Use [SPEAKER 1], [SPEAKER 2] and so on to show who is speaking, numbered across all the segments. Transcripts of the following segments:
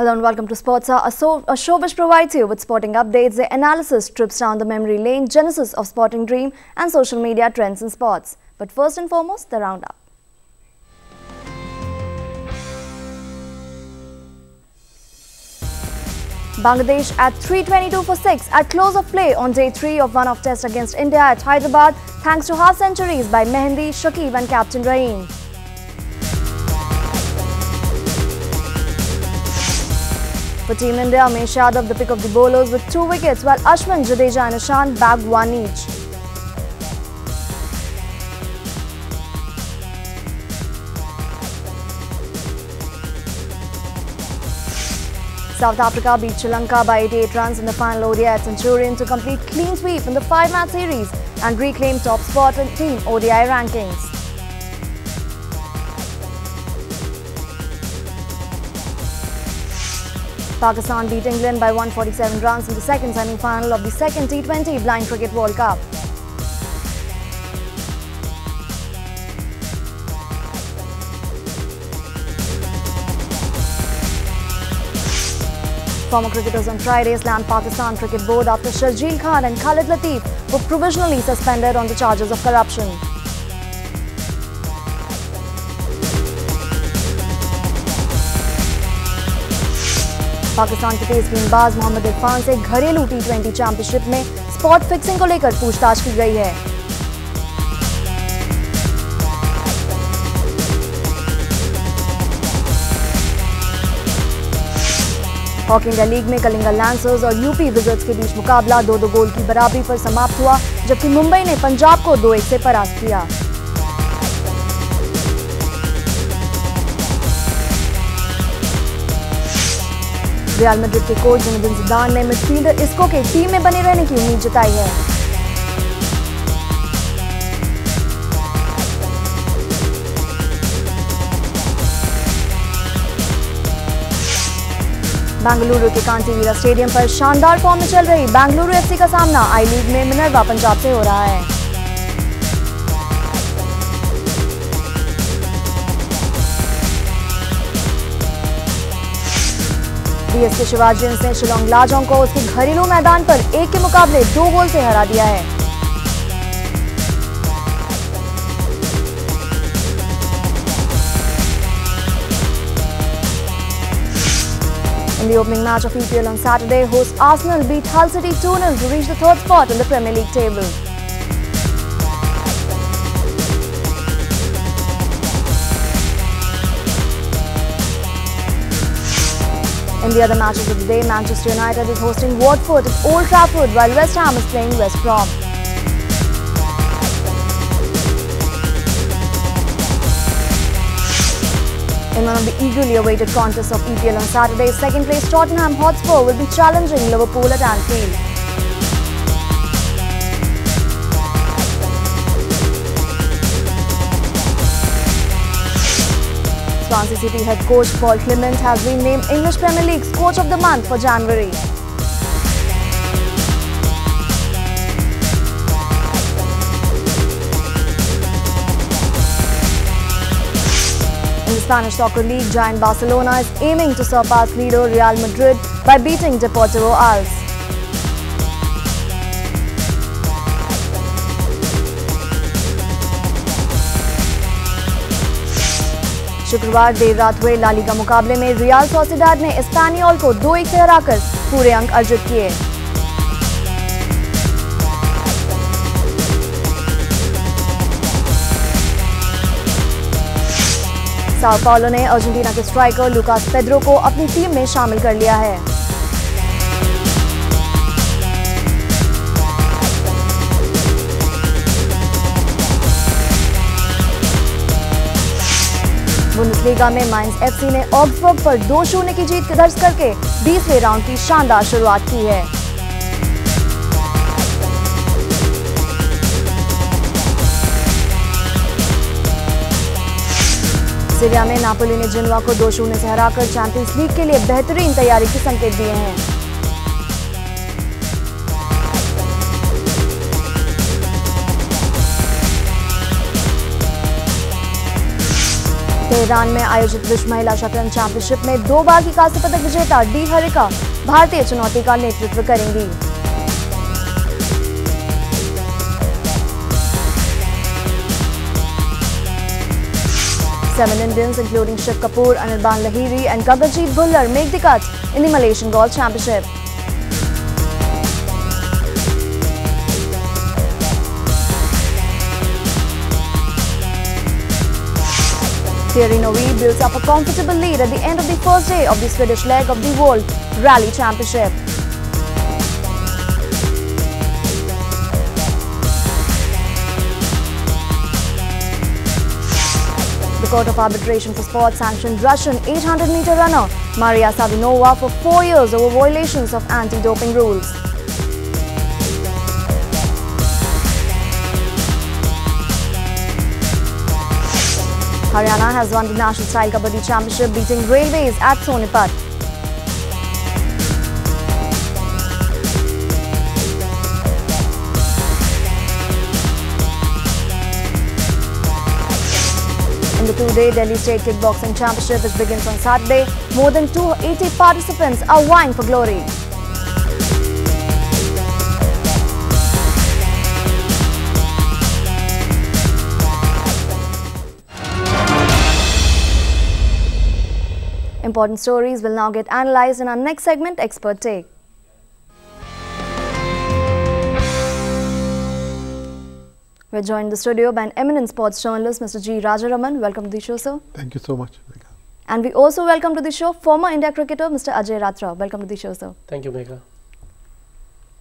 [SPEAKER 1] Hello and welcome to Sports Hour, a show which provides you with sporting updates, the analysis, trips down the memory lane, genesis of sporting dream and social media trends in sports. But first and foremost, the roundup. Bangladesh at 322 for 6 at close of play on day 3 of one-off test against India at Hyderabad thanks to half centuries by Mehendi, Shakib and captain Rahim. For Team India, Umesh Yadav the pick of the bowlers with 2 wickets while Ashwin, Jadeja and Ishant bagged 1 each. South Africa beat Sri Lanka by 88 runs in the final ODI at Centurion to complete clean sweep in the 5-match series and reclaim top spot in team ODI rankings. Pakistan beat England by 147 runs in the second semi-final of the second T20 Blind Cricket World Cup. Former cricketers on Friday slammed Pakistan Cricket Board after Sharjeel Khan and Khalid Lateef were provisionally suspended on the charges of corruption. Pakistan के तेज गेंदबाज मोहम्मद इरफान से घरेलू टी20 championship में spot fixing को लेकर पूछताछ की गई है। हॉकी इंडिया लीग में कलिंगा लैंसर्स और यूपी विजर्स के बीच मुकाबला 2-2 गोल की बराबरी पर समाप्त हुआ, जबकि मुंबई ने पंजाब को 2-1 से परास्त किया। रियल मैड्रिड के कोच ज़िनेदिन ज़िदान ने मिडफील्डर इस्को के टीम में बने रहने की उम्मीद जताई है। बेंगलुरु के कांटीवीरा स्टेडियम पर शानदार फॉर्म में चल रही बेंगलुरु एफसी का सामना आई लीग में मिनर्वा पंजाब से हो रहा है। डीएसके शिवाजियंस ने शिलोंग लाजोंग को उसके घरेलू मैदान पर 1 के मुकाबले 2 गोल से हरा दिया है। In the opening match of EPL on Saturday, host Arsenal beat Hull City 2-0 to reach the 3rd spot in the Premier League table. In the other matches of the day, Manchester United is hosting Watford at Old Trafford while West Ham is playing West Brom. In one of the eagerly awaited contests of EPL on Saturday, second place Tottenham Hotspur will be challenging Liverpool at Anfield. Swansea City head coach Paul Clement has been named English Premier League's Coach of the Month for January. In the Spanish Soccer League, giant Barcelona is aiming to surpass leader Real Madrid by beating Deportivo Alaves. शुक्रवार देर रात हुए La Liga मुकाबले में real Sociedad ने एस्पेनियोल को 2-1 से हराकर पूरे अंक अर्जित किए। साओ पाउलो ने अर्जेंटीना के स्ट्राइकर लुकास पेड्रो को अपनी टीम में शामिल कर लिया है। बुंदेसलीगा में माइंस एफसी ने ऑग्सबर्ग पर 2-0 की जीत दर्ज करके 20वें राउंड की शानदार शुरुआत की है। सीरिया में नापोली ने जिनवा को 2-0 से हराकर चैंपियंस लीग के लिए बेहतरीन तैयारी के संकेत दिए हैं। तेहरान में आयोजित विश्व महिला शतरंज चैंपियनशिप में 2 बार की कांस्य पदक विजेता डी हरिका भारतीय चुनौती का नेतृत्व करेंगी। Seven Indians, including Shiv Kapoor, Anirban Lahiri and Gaganjeet Bhullar, make the cut in the Malaysian Golf Championship. Thierry Neuville builds up a comfortable lead at the end of the first day of the Swedish leg of the World Rally Championship. The Court of Arbitration for Sport sanctioned Russian 800-meter runner Maria Savinova for 4 years over violations of anti-doping rules. Haryana has won the National Style Kabaddi Championship, beating Railways at Sonipat. In the 2-day Delhi State Kickboxing Championship, which begins on Saturday, more than 280 participants are vying for glory. Important stories will now get analysed in our next segment, Expert Take. We're joined in the studio by an eminent sports journalist, Mr. G. Rajaraman. Welcome to the show, sir.
[SPEAKER 2] Thank you so much.
[SPEAKER 1] And we also welcome to the show former India cricketer, Mr. Ajay Ratra. Welcome to the show, sir.
[SPEAKER 3] Thank you, Megha.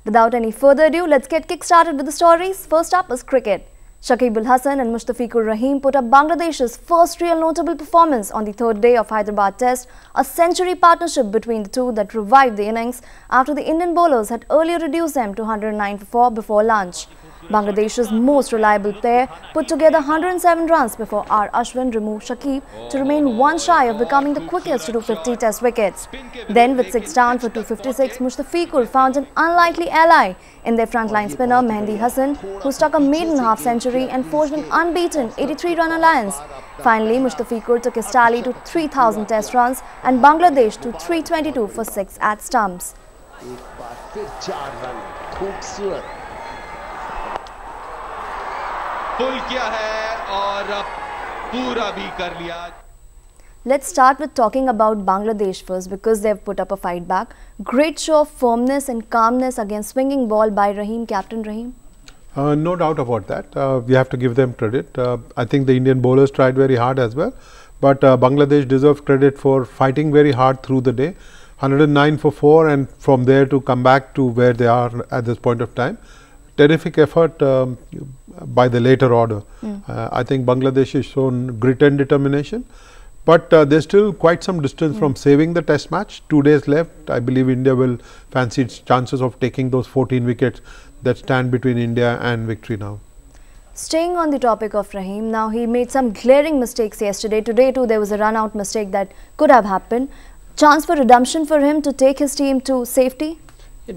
[SPEAKER 1] Without any further ado, let's get kick-started with the stories. First up is cricket. Shakib Al Hasan and Mushtafiqur Rahim put up Bangladesh's first real notable performance on the 3rd day of Hyderabad Test, a century partnership between the two that revived the innings after the Indian bowlers had earlier reduced them to 109 for 4 before lunch. Bangladesh's most reliable player put together 107 runs before R. Ashwin removed Shakib to remain one shy of becoming the quickest to do 50 Test wickets. Then with 6 down for 256, Mushtafiqur found an unlikely ally in their frontline spinner Mehendi Hasan, who struck a maiden half-century and forged an unbeaten 83-run alliance. Finally, Mushtafiqur took his tally to 3,000 Test runs and Bangladesh to 322 for 6 at stumps. Let's start with talking about Bangladesh first, because they've put up a fight back. Great show of firmness and calmness against swinging ball by Rahim, Captain Rahim.
[SPEAKER 2] No doubt about that. We have to give them credit. I think the Indian bowlers tried very hard as well, but Bangladesh deserves credit for fighting very hard through the day. 109 for 4, and from there to come back to where they are at this point of time. Terrific effort by the later order. I think Bangladesh has shown grit and determination, but there's still quite some distance from saving the Test match. 2 days left. I believe India will fancy its chances of taking those 14 wickets that stand between India and victory now.
[SPEAKER 1] Staying on the topic of Rahim, now he made some glaring mistakes yesterday. Today too there was a run-out mistake that could have happened. Chance for redemption for him to take his team to safety?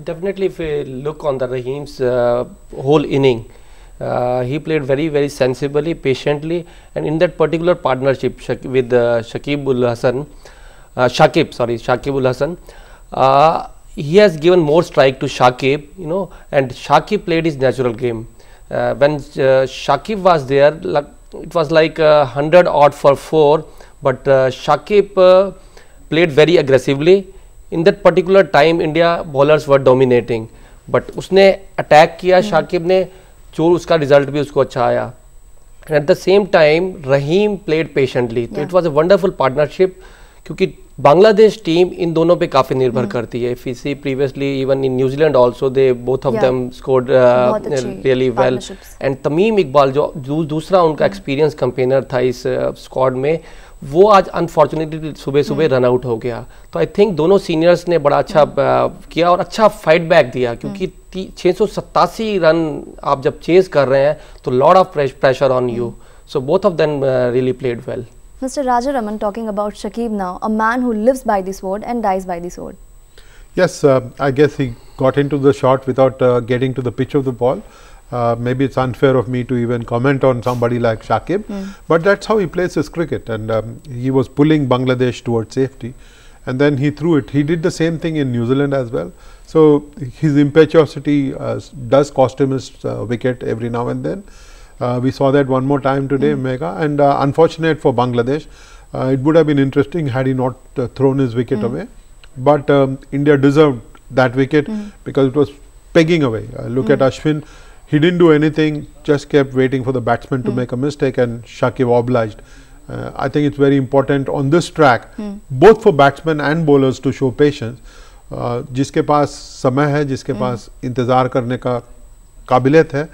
[SPEAKER 3] Definitely, if we look on the Rahim's whole inning, he played very, very sensibly, patiently, and in that particular partnership with Shakib Al Hasan, he has given more strike to Shakib, and Shakib played his natural game. When Shakib was there, it was like 100 odd for 4, but Shakib played very aggressively. In that particular time, India bowlers were dominating, but उसने attack किया शाकिब ने, जो उसका result भी उसको अच्छा आया. And at the same time, Rahim played patiently. So it was a wonderful partnership, क्योंकि Bangladesh team इन दोनों पे काफी निर्भर करती है. If we see previously, even in New Zealand also, they both of them scored really well. And Tamim Iqbal जो दूसरा उनका experience campaigner था इस squad में, वो आज अनफॉर्चुनेटली सुबह रन आउट हो गया. तो आई थिंक दोनों सीनियर्स ने बड़ा अच्छा किया और अच्छा फाइट बैक दिया, क्योंकि 687 रन आप जब चेज कर रहे हैं तो lot of pressure on you. So both of them really played well.
[SPEAKER 1] Mr. Rajaraman, talking about Shakib now, a man who lives by the sword and dies by the sword.
[SPEAKER 2] Yes, I guess he got into the shot without getting to the pitch of the ball. Maybe it's unfair of me to even comment on somebody like Shakib, but that's how he plays his cricket, and he was pulling Bangladesh towards safety, and then he threw it. He did the same thing in New Zealand as well. So his impetuosity does cost him his wicket every now and then. We saw that one more time today, Mega, and unfortunate for Bangladesh. It would have been interesting had he not thrown his wicket away, but India deserved that wicket because it was pegging away. Look at Ashwin. He didn't do anything, just kept waiting for the batsman to make a mistake, and Shakib obliged. I think it's very important on this track, both for batsmen and bowlers to show patience. जिसके पास समय है, जिसके पास इंतजार करने का काबिलियत है,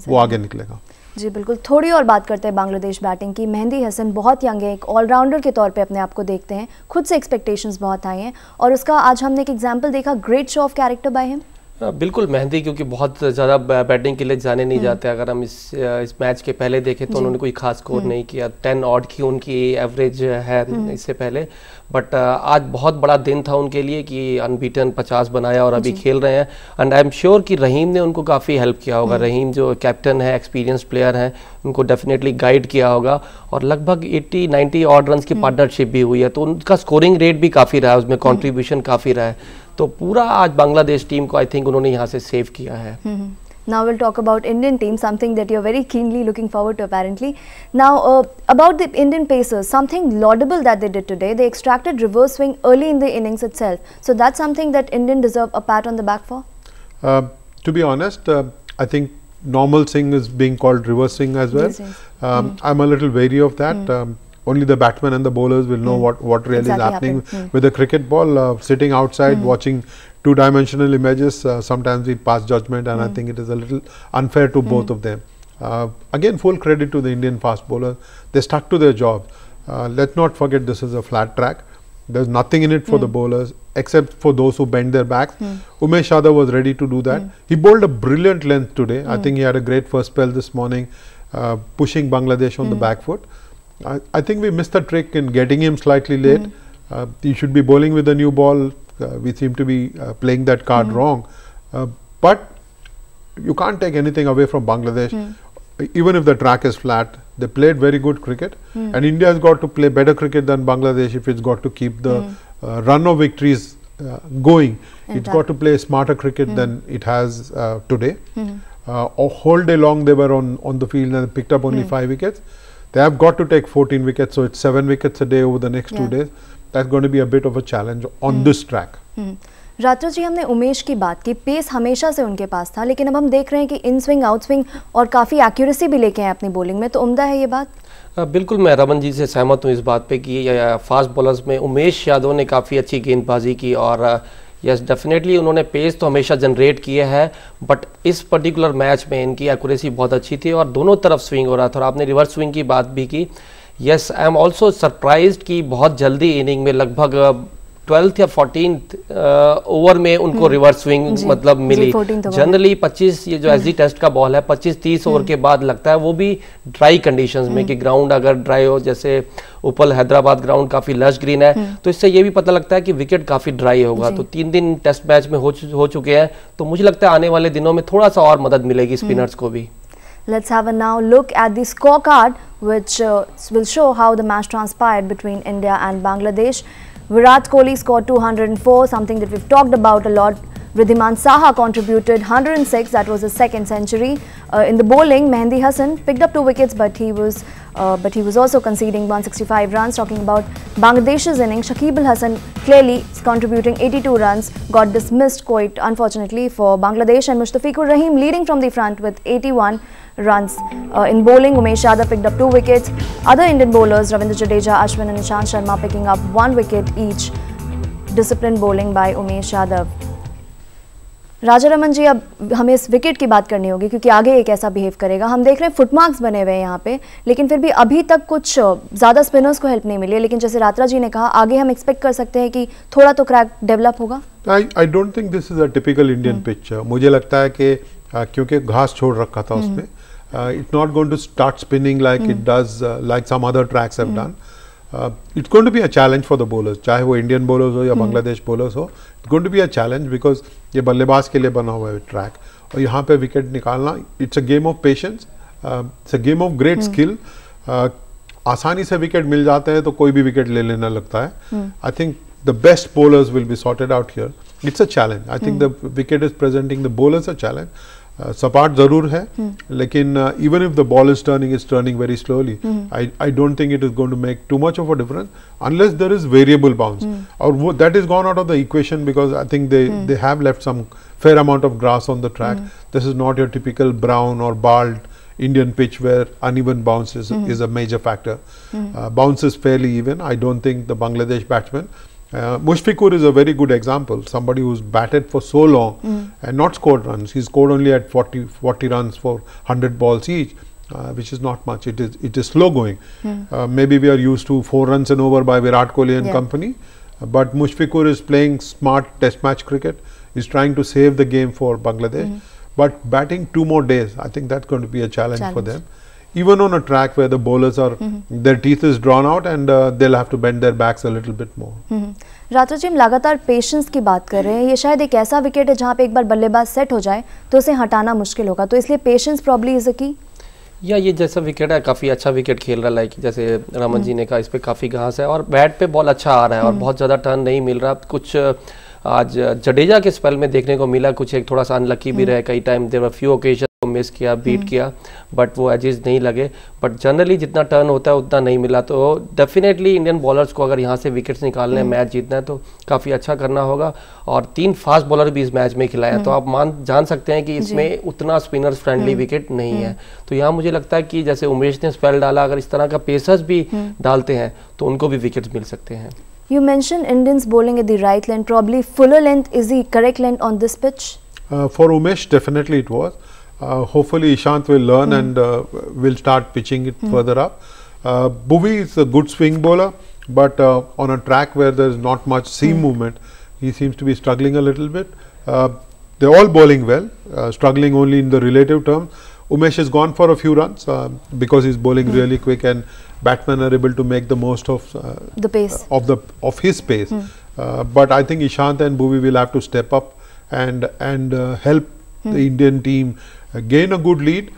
[SPEAKER 2] वो आगे निकलेगा।
[SPEAKER 1] जी बिल्कुल। थोड़ी और बात करते हैं बांग्लादेश बैटिंग की। मेहंदी हसन बहुत यंग है, एक ऑलराउंडर के तौर पे अपने आप को देखते हैं, खुद से एक्सपेक्टेशंस बहुत हाई हैं, और उसका आज हमने एक एग्जांपल देखा, great show off character by him.
[SPEAKER 3] बिल्कुल, मेहंदी क्योंकि बहुत ज़्यादा बैटिंग के लिए जाने नहीं जाते। अगर हम इस मैच के पहले देखें तो उन्होंने कोई खास स्कोर नहीं किया, 10 ऑड की उनकी एवरेज है इससे पहले, बट आज बहुत बड़ा दिन था उनके लिए कि अनबीटन 50 बनाया और अभी खेल रहे हैं। एंड आई एम श्योर कि रहीम ने उनको काफ़ी हेल्प किया होगा। रहीम जो कैप्टन है, एक्सपीरियंस प्लेयर हैं, उनको डेफिनेटली गाइड किया होगा, और लगभग 80-90 ऑड रन की पार्टनरशिप भी हुई है, तो उनका स्कोरिंग रेट भी काफ़ी रहा है, उसमें कॉन्ट्रीब्यूशन काफ़ी रहा है। तो पूरा आज बांग्लादेश टीम को आई थिंक उन्होंने यहाँ से सेव किया है।
[SPEAKER 1] Now we'll talk about Indian team, something that you're very keenly looking forward to apparently. Now about the Indian Pacers, something laudable that they did today. They extracted reverse swing early in the innings itself. So that's something that Indian deserve a pat on the back for?
[SPEAKER 2] To be honest, I think normal swing is being called reverse swing as well. I'm a little wary of that. Only the batsmen and the bowlers will know what really is happening with the cricket ball. Sitting outside watching two-dimensional images, sometimes we pass judgment, and I think it is a little unfair to both of them. Again, full credit to the Indian fast bowlers. They stuck to their job. Let's not forget this is a flat track. There's nothing in it for the bowlers except for those who bend their backs. Umesh Yadav was ready to do that. He bowled a brilliant length today. I think he had a great first spell this morning, pushing Bangladesh on the back foot. I think we missed the trick in getting him slightly late. He should be bowling with a new ball. We seem to be playing that card wrong. But you can't take anything away from Bangladesh. Even if the track is flat, they played very good cricket. And India has got to play better cricket than Bangladesh if it's got to keep the run of victories going. It's got to play smarter cricket than it has today. A whole day long they were on the field and picked up only 5 wickets. They have got to take 14 wickets, so it's 7 wickets a day over the next 2 days. That's going to be a bit of a challenge on this track.
[SPEAKER 1] रात्रो जी, हमने उमेश की बात की, pace हमेशा से उनके पास था, लेकिन अब हम देख रहे हैं कि इन स्विंग आउट स्विंग और काफ़ी एक्यूरेसी भी लेके हैं अपनी बॉलिंग में, तो उम्दा है ये बात।
[SPEAKER 3] बिल्कुल, मैं रमन जी से सहमत हूँ इस बात पे कि फास्ट बॉलर्स में उमेश यादव ने काफ़ी अच्छी गेंदबाजी की, और यस डेफिनेटली उन्होंने पेस तो हमेशा जनरेट किए हैं, बट इस पर्टिकुलर मैच में इनकी एक्यूरेसी बहुत अच्छी थी और दोनों तरफ स्विंग हो रहा था। और आपने रिवर्स स्विंग की बात भी की। Yes, I am also surprised कि बहुत जल्दी इनिंग में लगभग 12th या 14th ओवर में उनको रिवर्स स्विंग मतलब मिली। जनरली 25, ये जो एसजी टेस्ट का बॉल है, 25-30 ओवर के बाद लगता है, वो भी ड्राई कंडीशंस में, कि ग्राउंड अगर ड्राई हो, जैसे उपल हैदराबाद ग्राउंड काफ़ी लश ग्रीन है, तो इससे ये भी पता लगता है कि विकेट काफ़ी ड्राई होगा। तो 3 दिन टेस्ट मैच में हो चुके हैं, तो मुझे लगता है आने वाले दिनों में थोड़ा सा और मदद मिलेगी स्पिनर्स को भी।
[SPEAKER 1] Let's have a now look at the scorecard, which will show how the match transpired between India and Bangladesh. Virat Kohli scored 204, something that we've talked about a lot. Wriddhiman Saha contributed 106, that was his second century. In the bowling, Mehendi Hasan picked up 2 wickets, but he was also conceding 165 runs. Talking about Bangladesh's innings, Shakib Al Hasan clearly contributing 82 runs, got dismissed quite unfortunately for Bangladesh, and Mustafiqur Rahim leading from the front with 81 runs. In bowling, Umesh Yadav picked up 2 wickets. Other Indian bowlers, Ravindra Jadeja, Ashwin and Ishant Sharma picking up 1 wicket each. Disciplined bowling by Umesh Yadav. राजा रमन जी, अब हमें इस wicket की बात करनी होगी क्योंकि आगे एक ऐसा बिहेव करेगा। हम देख रहे हैं फुटमार्क्स बने हुए हैं यहाँ पे, लेकिन फिर भी अभी तक कुछ ज़्यादा स्पिनर्स को हेल्प नहीं मिली है, लेकिन जैसे रात्रा जी ने कहा, आगे हम एक्सपेक्ट कर सकते हैं कि थोड़ा तो क्रैक डेवलप होगा।
[SPEAKER 2] I don't think this is a typical Indian pitch. मुझे लगता है कि क्योंकि घास छोड़ रखा था उसमें, it's not going to start spinning like it does like some other tracks have done. It's going to be a challenge for the bowlers, चाहे वो Indian bowlers हो या बांग्लादेश bowlers हो. It's going to be a challenge because ये बल्लेबाज के लिए बना हुआ है ट्रैक, और यहाँ पे विकेट निकालना, it's a game of patience, it's a game of great skill. आसानी से विकेट मिल जाते हैं तो कोई भी विकेट ले लेना लगता है। I think the best bowlers will be sorted out here. It's a challenge. I think the wicket is presenting the bowlers a challenge. सपाट जरूर है, लेकिन even if the ball is turning, it's turning very slowly. I don't think it is going to make too much of a difference unless there is variable bounce. और वो that is gone out of the equation because I think they have left some fair amount of grass on the track. This is not your typical brown or bald Indian pitch where uneven bounce is a major factor. Bounce is fairly even. I don't think the Bangladesh batsmen. Mushfiqur is a very good example. Somebody who's batted for so long and not scored runs. He scored only at 40 runs for 100 balls each, which is not much. It is slow going. Maybe we are used to 4 runs and over by Virat Kohli and company. But Mushfiqur is playing smart test match cricket. He's trying to save the game for Bangladesh. But batting 2 more days, I think that's going to be a challenge for them. Even on a track where the bowlers are, their teeth is drawn out and they'll have to bend their backs a little bit more.
[SPEAKER 1] Rathore जी, हम लगातार patience की बात कर रहे हैं। ये शायद एक ऐसा विकेट है जहाँ पे एक बार बल्लेबाज सेट हो जाए तो उसे हटाना मुश्किल होगा, तो इसलिए पेशेंस प्रॉब्ली इज की।
[SPEAKER 3] या ये जैसा विकेट है, काफ़ी अच्छा विकेट खेल रहा है, लाइक जैसे रमन जी ने कहा, इस पे काफ़ी घास है और बैट पे बॉल अच्छा आ रहा है और बहुत ज़्यादा टर्न नहीं मिल रहा। कुछ आज जडेजा के स्पेल में देखने को मिला, कुछ एक थोड़ा सा अनलकी भी रहे, कई time there were few occasion miss किया, बीट किया, बट वो एजेस नहीं लगे। बट जनरली जितना टर्न होता है उतना नहीं मिला। तो डेफिनेटली इंडियन बॉलर्स को अगर यहाँ से विकेट्स निकालने मैच जीतना है तो काफ़ी अच्छा करना होगा। और 3 फास्ट बॉलर भी इस मैच में खिलाया, तो आप जान सकते हैं कि इसमें उतना स्पिनर्स फ्रेंडली विकेट नहीं है। तो यहाँ मुझे लगता है कि जैसे उमेश ने स्पेल डाला, अगर इस तरह का पेसर्स भी डालते हैं तो उनको भी विकेट्स मिल सकते हैं।
[SPEAKER 1] You mentioned Indians bowling at the right length, probably fuller length is the correct length on this pitch?
[SPEAKER 2] For Umesh, definitely it was. Hopefully Ishant will learn and will start pitching it further up. Bhuvi is a good swing bowler, but on a track where there is not much seam movement, he seems to be struggling a little bit. They're all bowling well, struggling only in the relative term. Umesh has gone for a few runs because he's bowling really quick and batsmen are able to make the most of
[SPEAKER 1] the pace
[SPEAKER 2] of his pace. But I think Ishant and Bhuvi will have to step up and help the Indian team gain a good lead,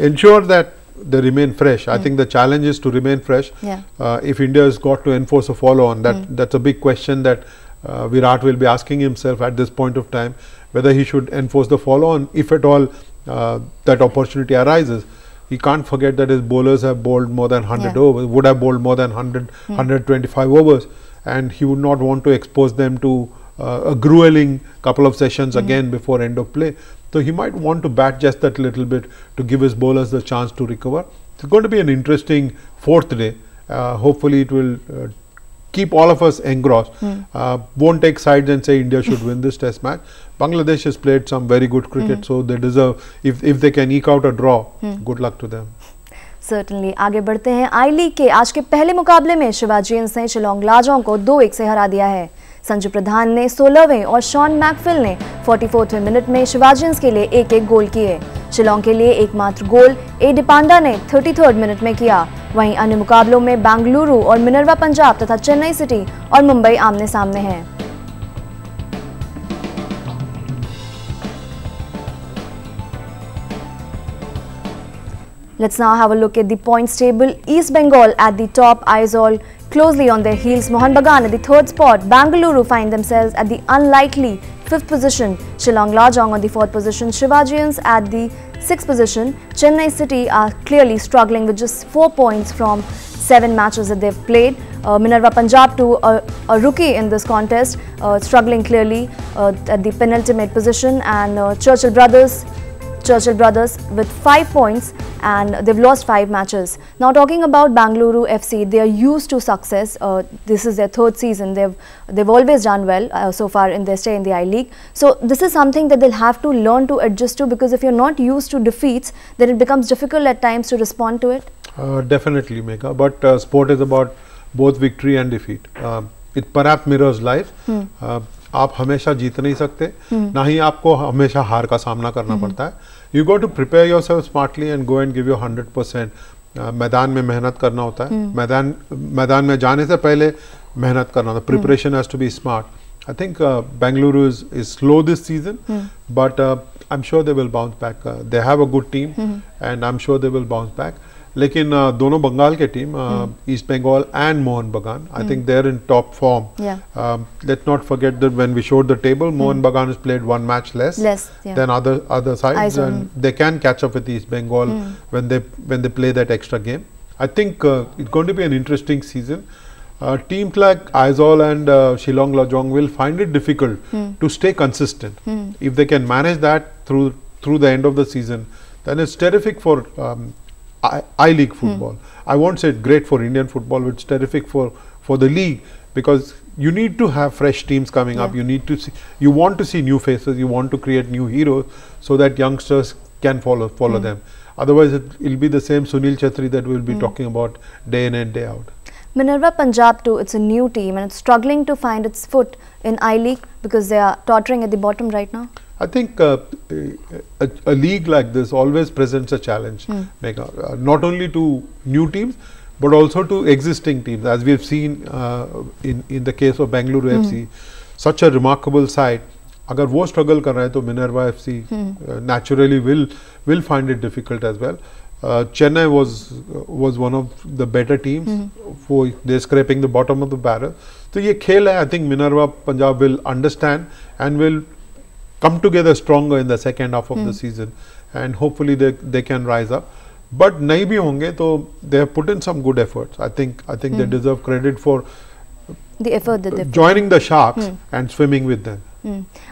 [SPEAKER 2] ensure that they remain fresh. I think the challenge is to remain fresh. If India has got to enforce a follow-on, that's a big question that Virat will be asking himself at this point of time, whether he should enforce the follow-on if at all that opportunity arises. He can't forget that his bowlers have bowled more than 100 overs, would have bowled more than 100, 125 overs, and he would not want to expose them to a grueling couple of sessions again before end of play. So he might want to bat just that little bit to give his bowlers the chance to recover. It's going to be an interesting 4th day. Hopefully it will keep all of us engrossed. Won't take sides and say India should win this test match. Bangladesh has played some very good cricket, so they deserve, if they can eke out a draw, good luck to them.
[SPEAKER 1] Certainly. आगे बढ़ते हैं। आई league के आज के पहले मुकाबले में शिवाजियंस ने शिलोंग लाजोंग को 2-1 से हरा दिया है। संजू प्रधान ने 16वें और शॉन मैकफिल ने 44वें मिनट में शिवाजियंस के लिए 1-1 गोल किए। शिलोंग के लिए एकमात्र गोल ए डिपांडा ने 33rd मिनट में किया। वहीं अन्य मुकाबलों में बेंगलुरु और मिनर्वा पंजाब तथा चेन्नई सिटी और मुंबई आमने सामने हैं। Let's now have a look at the points table. East Bengal at the top, Aizawl closely on their heels. Mohun Bagan at the 3rd spot. Bengaluru find themselves at the unlikely 5th position. Shillong Lajong on the 4th position. Shivajians at the 6th position. Chennai City are clearly struggling with just 4 points from 7 matches that they've played. Minerva Punjab, to a rookie in this contest, struggling clearly at the penultimate position, and Churchill Brothers with 5 points, and they've lost 5 matches. Now talking about Bengaluru FC, they are used to success. This is their 3rd season. They've always done well so far in their stay in the I-League. So this is something that they'll have to learn to adjust to, because if you're not used to defeats, then it becomes difficult at times to respond to it.
[SPEAKER 2] Definitely, Megha. But sport is about both victory and defeat. It perhaps mirrors life. आप हमेशा जीत नहीं सकते, ना ही आपको हमेशा हार का सामना करना पड़ता है. You got to prepare yourself smartly and go and give your 100%. मैदान में मेहनत करना होता है. मैदान में जाने से पहले मेहनत करना होता है. Preparation has to be smart. I think Bengaluru is slow this season, but I'm sure they will bounce back. They have a good team, and I'm sure they will bounce back. लेकिन दोनों बंगाल के team East Bengal and Mohun Bagan, I think they're in top form. Let's not forget that when we showed the table, Mohun Bagan has played one match less than other sides, and they can catch up with East Bengal when they play that extra game. I think it's going to be an interesting season. Teams like Aizawl and Shillong Lajong will find it difficult to stay consistent. If they can manage that through the end of the season, then it's terrific for I-League football. I won't say it's great for Indian football, but it's terrific for the league, because you need to have fresh teams coming up. You need to see, you want to see new faces, you want to create new heroes so that youngsters can follow them. Otherwise, it'll be the same Sunil Chhetri that we'll be talking about day in and day out.
[SPEAKER 1] Minerva Punjab too, it's a new team and it's struggling to find its foot in I-League because they are tottering at the bottom right now.
[SPEAKER 2] I think a league like this always presents a challenge, Megha, not only to new teams but also to existing teams. As we have seen in the case of Bengaluru FC, such a remarkable side. अगर वो struggle कर रहा है तो Minerva FC naturally will find it difficult as well. Chennai was one of the better teams. They're scraping the bottom of the barrel. So ये खेल है. I think Minerva Punjab will understand and will come together stronger in the second half of the season, and hopefully they can rise up. But नहीं भी होंगे तो they have put in some good efforts. I think they deserve credit for
[SPEAKER 1] the effort that they've
[SPEAKER 2] joining the Sharks and swimming with them.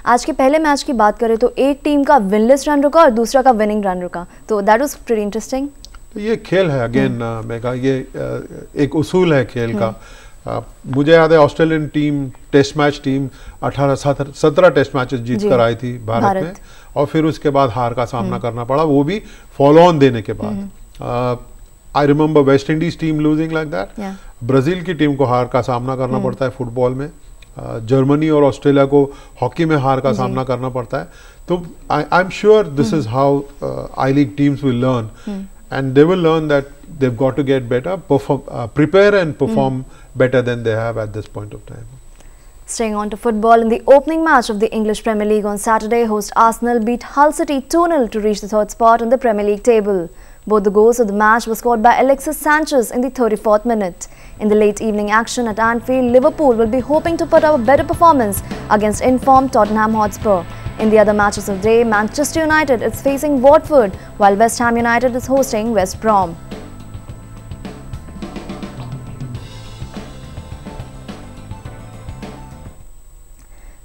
[SPEAKER 1] आज के पहले match की बात करें तो एक टीम का विनलेस रन रुका और दूसरा का विनिंग रन रुका, तो दैट वाज प्रीटी इंटरेस्टिंग.
[SPEAKER 2] ये खेल है अगेन मेगा, ये एक उसूल है खेल का. मुझे याद है Australian team test match team 17 test matches जीत कर आई थी भारत में, और फिर उसके बाद हार का सामना करना पड़ा, वो भी फॉलो ऑन देने के बाद. I remember West Indies team losing like that. Brazil की टीम को हार का सामना करना पड़ता है फुटबॉल में. जर्मनी और ऑस्ट्रेलिया को हॉकी में हार का सामना करना पड़ता है. तो I am sure this is how I league teams will learn, and they will learn that they've got to get better, prepare and perform better than they have at this point of time.
[SPEAKER 1] Staying on to football, in the opening match of the English Premier League on Saturday, host Arsenal beat Hull City 2-0 to reach the third spot on the Premier League table. Both the goals of the match were scored by Alexis Sanchez in the 34th minute. In the late evening action at Anfield, Liverpool will be hoping to put up a better performance against informed Tottenham Hotspur. In the other matches of the day, Manchester United is facing Watford, while West Ham United is hosting West Brom.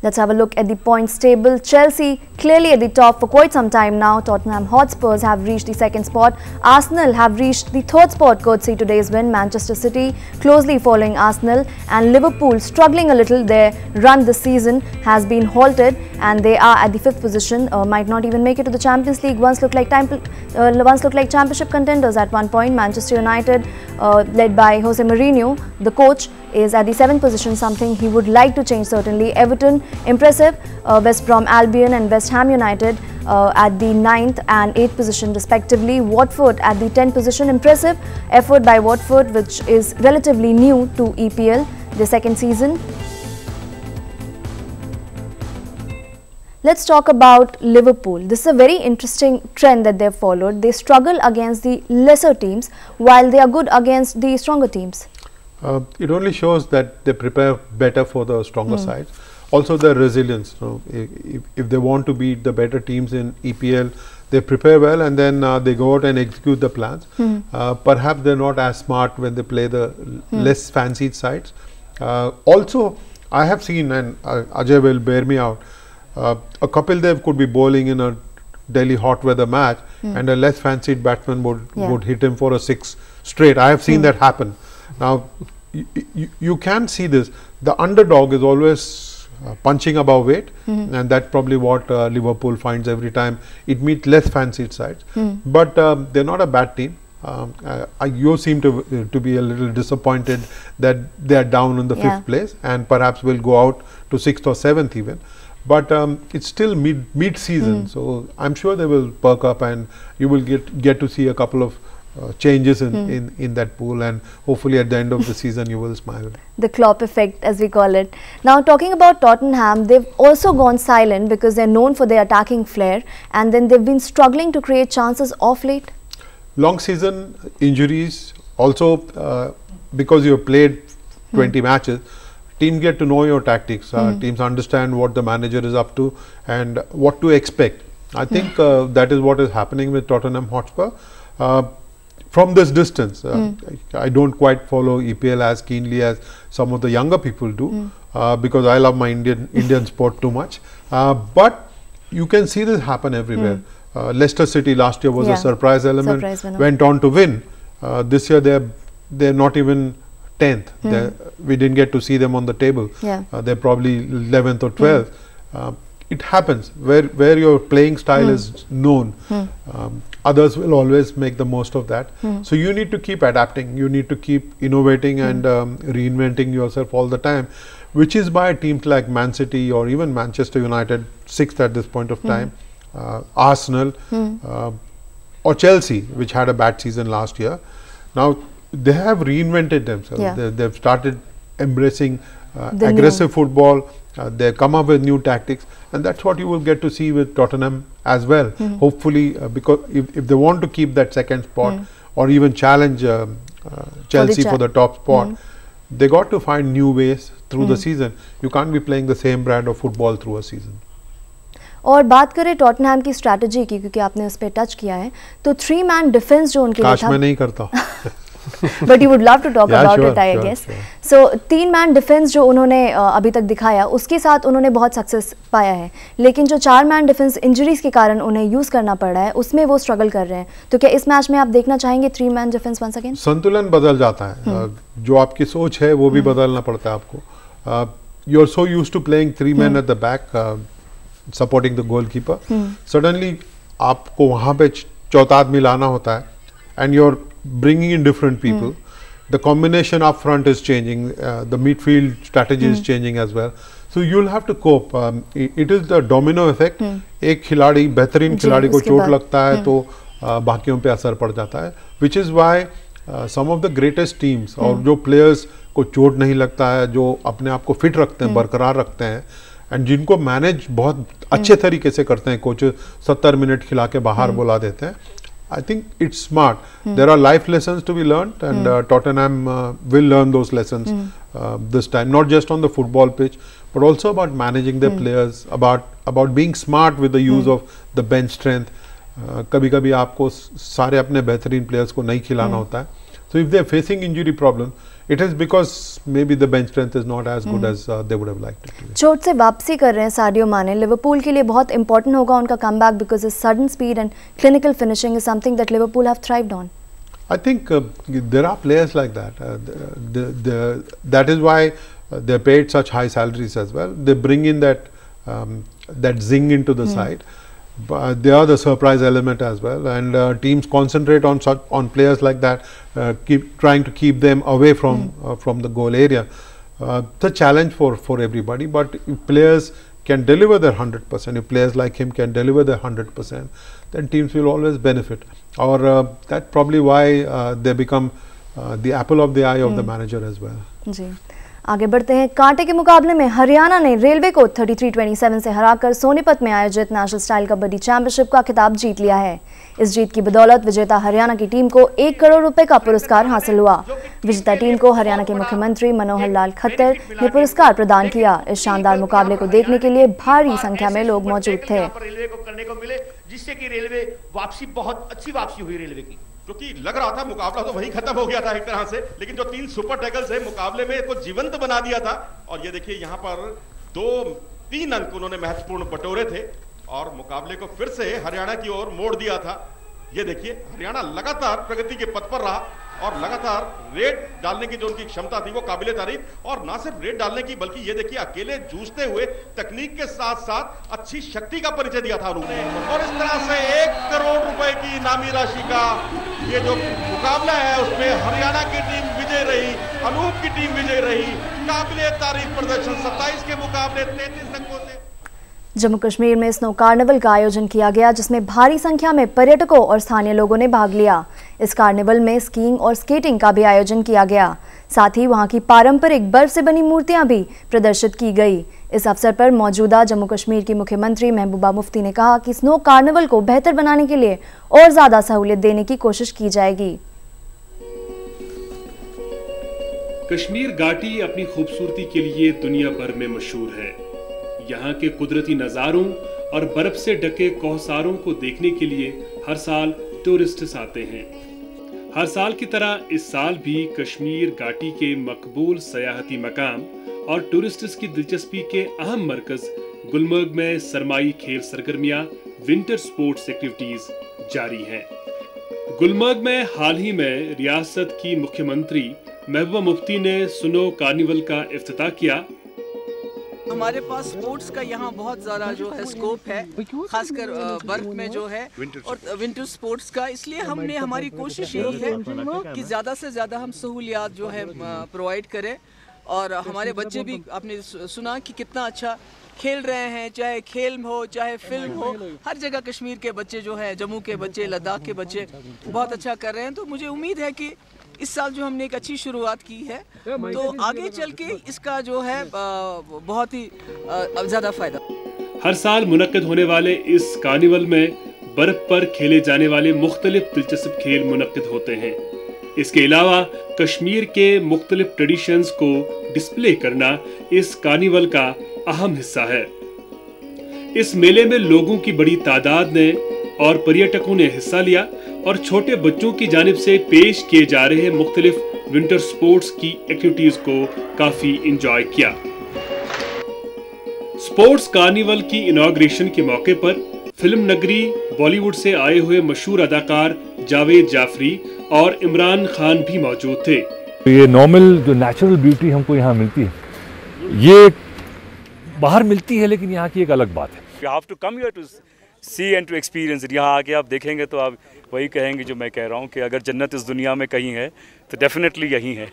[SPEAKER 1] Let's have a look at the points table. Chelsea clearly at the top for quite some time now. Tottenham Hotspurs have reached the second spot. Arsenal have reached the third spot courtesy today's win. Manchester City closely following Arsenal, and Liverpool struggling a little. Their run this season has been halted and they are at the 5th position. Might not even make it to the Champions League. Once looked like championship contenders at one point. Manchester United, led by Jose Mourinho, the coach, is at the 7th position, something he would like to change certainly. Everton, impressive. West Brom Albion and West Ham United at the 9th and 8th position respectively. Watford at the 10th position. Impressive effort by Watford, which is relatively new to EPL, the second season. Let's talk about Liverpool. This is a very interesting trend that they've followed. They struggle against the lesser teams while they are good against the stronger teams.
[SPEAKER 2] It only shows that they prepare better for the stronger sides. Also their resilience. If they want to beat the better teams in EPL, they prepare well and then they go out and execute the plans. Perhaps they're not as smart when they play the less fancied sides. Also, I have seen, and Ajay will bear me out, a Kapil Dev could be bowling in a Delhi hot weather match and a less fancied batsman would hit him for a 6 straight. I have seen that happen. Now, you can see this. The underdog is always punching above weight, and that's probably what Liverpool finds every time it meets less fancied sides. But they're not a bad team. You seem to be a little disappointed that they are down in the 5th place and perhaps will go out to 6th or 7th even. But it's still mid season, so I'm sure they will perk up and you will get to see a couple of changes in that pool, and hopefully at the end of the season you will smile.
[SPEAKER 1] The Klopp effect, as we call it. Now, talking about Tottenham, they've also gone silent because they're known for their attacking flair, and then they've been struggling to create chances off late.
[SPEAKER 2] Long season, injuries, also because you have played 20 matches, teams get to know your tactics, teams understand what the manager is up to and what to expect. I think that is what is happening with Tottenham Hotspur. From this distance, I don't quite follow EPL as keenly as some of the younger people do, because I love my Indian sport too much. But you can see this happen everywhere. Leicester City last year was a surprise element, went on to win. This year they're not even 10th. We didn't get to see them on the table. They're probably 11th or 12th. It happens where your playing style is known. Others will always make the most of that. So you need to keep adapting. You need to keep innovating and reinventing yourself all the time, which is why teams like Man City or even Manchester United, 6th at this point of time, Arsenal or Chelsea, which had a bad season last year, now they have reinvented themselves. They've started embracing aggressive football. They come up with new tactics, and that's what you will get to see with Tottenham as well. Hopefully, because if they want to keep that second spot or even challenge Chelsea for the top spot, they got to find new ways through the season. You can't be playing the same brand of football through a season.
[SPEAKER 1] और बात करें Tottenham की strategy की, क्योंकि आपने उस पर touch किया है, तो 3-man डिफेंस जो उनके लिए था,
[SPEAKER 2] मैं नहीं करता
[SPEAKER 1] but you would love to talk about it, I guess. So 3-man defence जो उन्होंने अभी तक दिखाया, उसके साथ उन्होंने बहुत सक्सेस पाया है, लेकिन जो 4-man डिफेंस इंजरीज के कारण उन्हें यूज करना पड़ रहा है, उसमें वो स्ट्रगल कर रहे हैं. तो क्या इस मैच में आप देखना चाहेंगे 3-man डिफेंस वंस अगेन?
[SPEAKER 2] संतुलन बदल जाता है, जो आपकी सोच है वो भी बदलना पड़ता है आपको. You are so used to playing 3 men at the back supporting the goalkeeper. Suddenly आपको वहाँ पे चौथा आदमी लाना होता है, and you're bringing in different people. The combination up front is changing, the midfield strategy is changing as well. So you'll have to cope. It is the domino effect. एक खिलाड़ी, बेहतरीन खिलाड़ी को चोट लगता है तो बाकियों पे असर पड़ जाता है, which is why some of the greatest teams और जो players को चोट नहीं लगता है, जो अपने आप को फिट रखते हैं, बरकरार रखते हैं, एंड जिनको मैनेज बहुत अच्छे तरीके से करते हैं, कोच 70 मिनट खिला के बाहर बुला देते हैं. I think it's smart. There are life lessons to be learned, and Tottenham will learn those lessons this time, not just on the football pitch but also about managing the players, about being smart with the use of the bench strength. कभी कभी आपको सारे अपने बेहतरीन players को नहीं खिलाना होता है. So if they are facing injury problem, it is because maybe the bench strength is not as good as they would have liked it to be.
[SPEAKER 1] चोट से वापसी कर रहे हैं साडियो माने. लिवरपूल के लिए बहुत इंपॉर्टेंट होगा उनका comeback, because his sudden speed and clinical finishing is something that Liverpool have thrived on.
[SPEAKER 2] I think there are players like that. That is why they're paid such high salaries as well. They bring in that zing into the side. But they are the surprise element as well, and teams concentrate on players like that, keep trying to keep them away from the goal area. The challenge for everybody, but if players can deliver their 100%, if players like him can deliver their 100%, then teams will always benefit. Or that's probably why they become the apple of the eye of the manager as well.
[SPEAKER 1] जी, आगे बढ़ते हैं. कांटे के मुकाबले में हरियाणा ने railway को 33-27 से हराकर सोनीपत में आयोजित नेशनल स्टाइल कबड्डी चैंपियनशिप का खिताब जीत लिया है. इस जीत की बदौलत विजेता हरियाणा की टीम को 1 करोड़ रुपए का पुरस्कार हासिल हुआ. विजेता टीम को हरियाणा के मुख्यमंत्री मनोहर लाल खट्टर ने पुरस्कार प्रदान किया. इस शानदार मुकाबले को देखने के लिए भारी संख्या में लोग मौजूद थे.
[SPEAKER 4] रेलवे को करने को मिले, जिससे कि रेलवे वापसी, बहुत अच्छी वापसी हुई रेलवे की, क्योंकि लग रहा था मुकाबला तो वहीं खत्म हो गया था एक तरह से, लेकिन जो 3 सुपर टैकल्स है मुकाबले में को जीवंत बना दिया था. और ये देखिए यहाँ पर 2-3 अंक उन्होंने महत्वपूर्ण बटोरे थे और मुकाबले को फिर से हरियाणा की ओर मोड़ दिया था. ये देखिए हरियाणा लगातार प्रगति के पथ पर रहा और लगातार रेड डालने की जो उनकी क्षमता थी वो काबिले तारीफ, और ना सिर्फ रेड डालने की बल्कि ये देखिए अकेले जूझते हुए तकनीक के साथ साथ अच्छी शक्ति का परिचय दिया था उन्होंने. और इस तरह से 1 करोड़ रुपए की इनामी राशि का ये जो मुकाबला है उसमें हरियाणा की टीम विजय रही, अनूप की टीम विजय रही. काबिले तारीफ प्रदर्शन, 27 के मुकाबले 33 अंकों से.
[SPEAKER 1] जम्मू कश्मीर में स्नो कार्निवल का आयोजन किया गया, जिसमें भारी संख्या में पर्यटकों और स्थानीय लोगों ने भाग लिया. इस कार्निवल में स्कीइंग और स्केटिंग का भी आयोजन किया गया। साथ ही वहां की पारंपरिक बर्फ से बनी मूर्तियां भी प्रदर्शित की गई। इस अवसर पर मौजूदा जम्मू कश्मीर की मुख्यमंत्री महबूबा मुफ्ती ने कहा कि स्नो कार्निवल को बेहतर बनाने के लिए और ज्यादा सहूलियत देने की कोशिश की जाएगी।
[SPEAKER 5] कश्मीर घाटी अपनी खूबसूरती के लिए दुनिया भर में मशहूर है। यहाँ के कुदरती नज़ारों और बर्फ से ढके कोहसारों को देखने के लिए हर साल टूरिस्ट्स आते हैं। हर साल की तरह इस साल भी कश्मीर घाटी के मकबूल सयाहती मकाम और टूरिस्ट्स की दिलचस्पी के अहम मरकज गुलमर्ग में सरमाई खेल सरगर्मियां विंटर स्पोर्ट्स एक्टिविटीज जारी हैं। गुलमर्ग में हाल ही में रियासत की मुख्यमंत्री महबूबा मुफ्ती ने स्नो कार्निवल का इफ्तिताह किया।
[SPEAKER 6] हमारे पास स्पोर्ट्स का यहाँ बहुत ज़्यादा जो है स्कोप है, खासकर बर्फ में जो है और विंटर स्पोर्ट्स का। इसलिए हमने हमारी कोशिश यही है कि ज़्यादा से ज़्यादा हम सहूलियात जो है प्रोवाइड करें। और हमारे बच्चे भी, आपने सुना कि कितना अच्छा खेल रहे हैं, चाहे खेल हो चाहे फिल्म हो, हर जगह कश्मीर के बच्चे जो है, जम्मू के बच्चे, लद्दाख के बच्चे बहुत अच्छा कर रहे हैं। तो मुझे उम्मीद है कि इस साल जो हमने एक अच्छी शुरुआत की है तो आगे चल के इसका जो है बहुत ही ज़्यादा फायदा।
[SPEAKER 5] हर साल मुनक्किद होने वाले इस कार्निवल में बर्फ पर खेले जाने वाले मुख्तलिफ दिलचस्प खेल मुनक्किद होते हैं। इसके अलावा कश्मीर के मुख्तलिफ ट्रेडिशंस को डिस्प्ले करना इस कार्निवल का अहम हिस्सा है। इस मेले में लोगों की बड़ी तादाद ने और पर्यटकों ने हिस्सा लिया और छोटे बच्चों की जानिब से पेश किए जा रहे मुख्तलिफ विंटर स्पोर्ट्स की एक्टिविटीज को काफी इंजॉय किया। स्पोर्ट्स कार्निवल की इनॉग्रेशन के मौके पर फिल्म नगरी बॉलीवुड से आए हुए मशहूर अदाकार जावेद जाफरी और इमरान खान भी मौजूद थे।
[SPEAKER 7] ये नॉर्मल जो नेचुरल ब्यूटी हमको यहाँ मिलती है, ये बाहर मिलती है, लेकिन यहाँ की एक अलग बात है।
[SPEAKER 8] You have to come here to see and to experience it। यहाँ आके आप देखेंगे तो आप वही कहेंगे जो मैं कह रहा हूँ कि अगर जन्नत इस दुनिया में कहीं है तो डेफिनेटली यही है।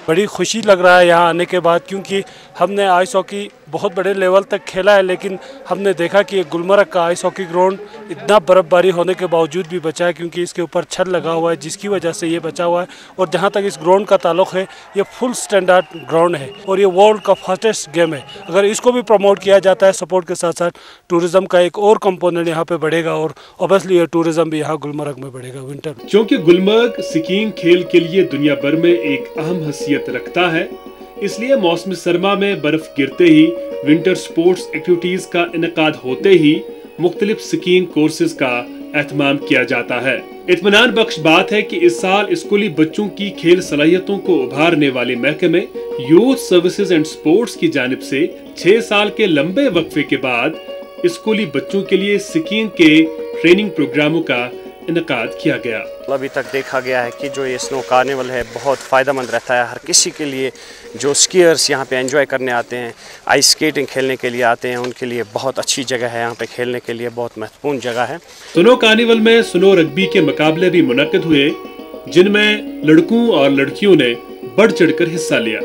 [SPEAKER 9] बड़ी खुशी लग रहा है यहाँ आने के बाद, क्योंकि हमने आइस हॉकी बहुत बड़े लेवल तक खेला है, लेकिन हमने देखा कि गुलमर्ग का आइस हॉकी ग्राउंड इतना बर्फ़बारी होने के बावजूद भी बचा है, क्योंकि इसके ऊपर छत लगा हुआ है, जिसकी वजह से ये बचा हुआ है। और जहाँ तक इस ग्राउंड का ताल्लुक है, ये फुल स्टैंडर्ड ग्राउंड है और ये वर्ल्ड का फास्टेस्ट गेम है। अगर इसको भी प्रमोट किया जाता है सपोर्ट के साथ साथ, टूरिज़्म का एक और कंपोनेंट यहाँ पे बढ़ेगा और ऑब्वियसली ये टूरिज़्म भी यहाँ गुलमर्ग में बढ़ेगा विंटर।
[SPEAKER 5] क्योंकि गुलमर्ग स्कीइंग खेल के लिए दुनिया भर में एक अहम हैसियत रखता है, इसलिए मौसम सरमा में बर्फ गिरते ही विंटर स्पोर्ट्स एक्टिविटीज का इनकाद होते ही मुख्तलिफ स्कीइंग कोर्सेज का एहतमाम किया जाता है। इत्मीनान बख्श बात है कि इस साल स्कूली बच्चों की खेल सलाहियतों को उभारने वाले महकमे यूथ सर्विसेज एंड स्पोर्ट्स की जानिब से 6 साल के लंबे वक्फे के बाद स्कूली बच्चों के लिए स्कीइंग के ट्रेनिंग प्रोग्रामों का इनकाद किया गया।
[SPEAKER 10] अभी तक देखा गया है कि जो ये स्नो कार्निवल है बहुत फ़ायदेमंद रहता है हर किसी के लिए। जो स्कीयर्स यहाँ पे एंजॉय करने आते हैं, आइस स्केटिंग खेलने के लिए आते हैं, उनके लिए बहुत अच्छी जगह है। यहाँ पे खेलने के लिए बहुत महत्वपूर्ण जगह है।
[SPEAKER 5] स्नो कार्निवल में स्नो रग्बी के मुकाबले भी मुनक्किद हुए, जिनमें लड़कों और लड़कियों ने बढ़ चढ़कर हिस्सा लिया।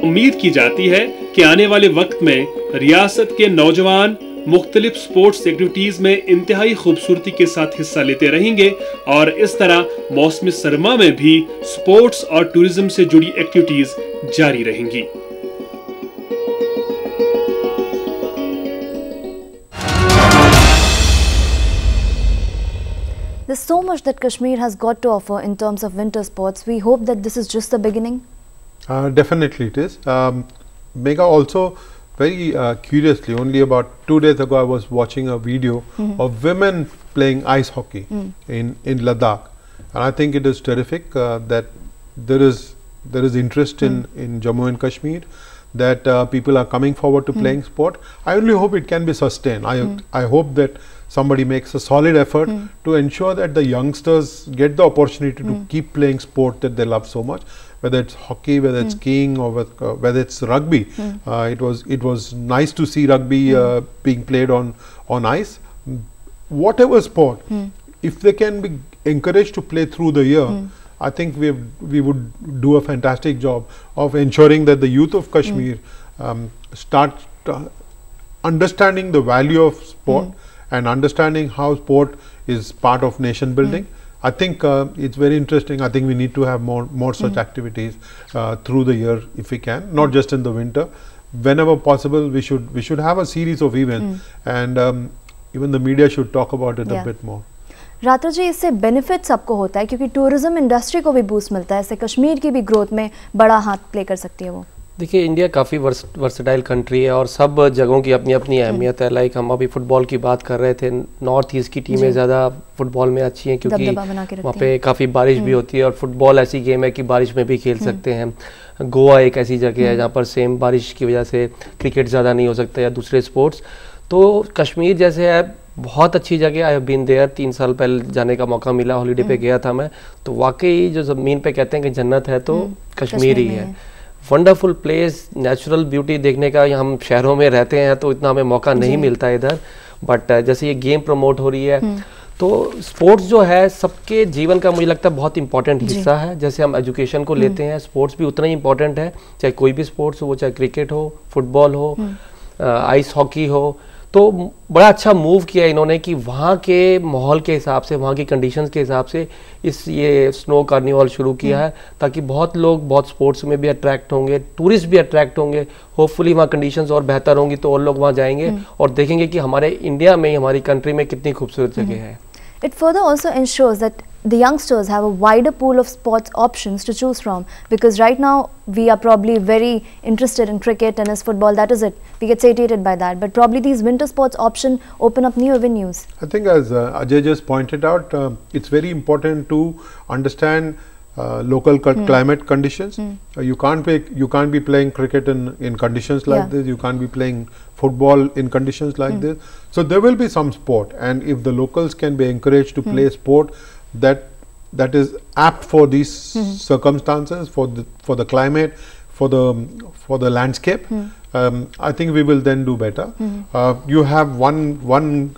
[SPEAKER 5] उम्मीद की जाती है कि आने वाले वक्त में रियासत के नौजवान मुख्तलिफ स्पोर्ट्स एक्टिविटीज में इंतहाई खूबसूरती के साथ हिस्सा लेते रहेंगे और इस तरह मौसम सरमा में भी स्पोर्ट्स और टूरिज्म से जुड़ी एक्टिविटीज जारी रहेंगी।
[SPEAKER 1] There's so much that Kashmir has got to offer in terms of winter sports. We hope that this is just the beginning.
[SPEAKER 2] Definitely it is. Megha, also very curiously, only about 2 days ago I was watching a video of women playing ice hockey in Ladakh, and I think it is terrific that there is interest in Jammu and Kashmir. that people are coming forward to playing sport. I only hope it can be sustained. I hope that somebody makes a solid effort to ensure that the youngsters get the opportunity to keep playing sport that they love so much, whether it's hockey, whether it's skiing, or whether it's rugby. It was nice to see rugby being played on ice. Whatever sport, if they can be encouraged to play through the year, I think we would do a fantastic job of ensuring that the youth of Kashmir start understanding the value of sport and understanding how sport is part of nation building. I think it's very interesting. I think we need to have more such activities through the year if we can, not just in the winter. Whenever possible, we should have a series of events, and even the media should talk about it a bit more.
[SPEAKER 1] रात्र जी, इससे benefit सबको होता है क्योंकि tourism industry को भी boost मिलता है, इससे कश्मीर की भी ग्रोथ में बड़ा हाथ प्ले कर सकती है वो।
[SPEAKER 3] देखिए, इंडिया काफ़ी वर्सेटाइल कंट्री है और सब जगहों की अपनी अपनी अहमियत है। लाइक हम अभी फुटबॉल की बात कर रहे थे, नॉर्थ ईस्ट की टीमें ज़्यादा फुटबॉल में अच्छी हैं क्योंकि वहाँ पे काफ़ी बारिश भी होती है और फुटबॉल ऐसी गेम है कि बारिश में भी खेल सकते हैं। गोवा एक ऐसी जगह है जहाँ पर सेम बारिश की वजह से क्रिकेट ज़्यादा नहीं हो सकता या दूसरे स्पोर्ट्स। तो कश्मीर जैसे है बहुत अच्छी जगह, आई हैव बीन देयर, 3 साल पहले जाने का मौका मिला, हॉलीडे पे गया था मैं, तो वाकई जो ज़मीन पे कहते हैं कि जन्नत है तो कश्मीर ही है। वंडरफुल प्लेस, नेचुरल ब्यूटी देखने का, हम शहरों में रहते हैं तो इतना हमें मौका नहीं मिलता इधर, बट जैसे ये गेम प्रमोट हो रही है तो स्पोर्ट्स जो है सबके जीवन का मुझे लगता है बहुत इंपॉर्टेंट हिस्सा है। जैसे हम एजुकेशन को लेते हैं, स्पोर्ट्स भी उतना ही इंपॉर्टेंट है, चाहे कोई भी स्पोर्ट्स हो, चाहे क्रिकेट हो, फुटबॉल हो, आइस हॉकी हो। तो बड़ा अच्छा मूव किया इन्होंने कि वहाँ के माहौल के हिसाब से, वहाँ की कंडीशंस के हिसाब से ये स्नो कार्निवल शुरू किया है ताकि बहुत लोग बहुत स्पोर्ट्स में भी अट्रैक्ट होंगे, टूरिस्ट भी अट्रैक्ट होंगे। होपफुली वहाँ कंडीशंस और बेहतर होंगी तो और लोग वहाँ जाएंगे और देखेंगे कि हमारे इंडिया में, हमारी कंट्री में कितनी खूबसूरत जगह है।
[SPEAKER 1] It further also ensures that the youngsters have a wider pool of sports options to choose from, because right now we are probably very interested in cricket, tennis, football, that is it. We get satiated by that, but probably these winter sports option open up new avenues.
[SPEAKER 2] I think as Ajay just pointed out, it's very important to understand local climate conditions. You can't be playing cricket in conditions like this. You can't be playing football in conditions like this. So there will be some sport, and if the locals can be encouraged to play sport that is apt for these circumstances, for the climate, for the landscape, I think we will then do better. You have one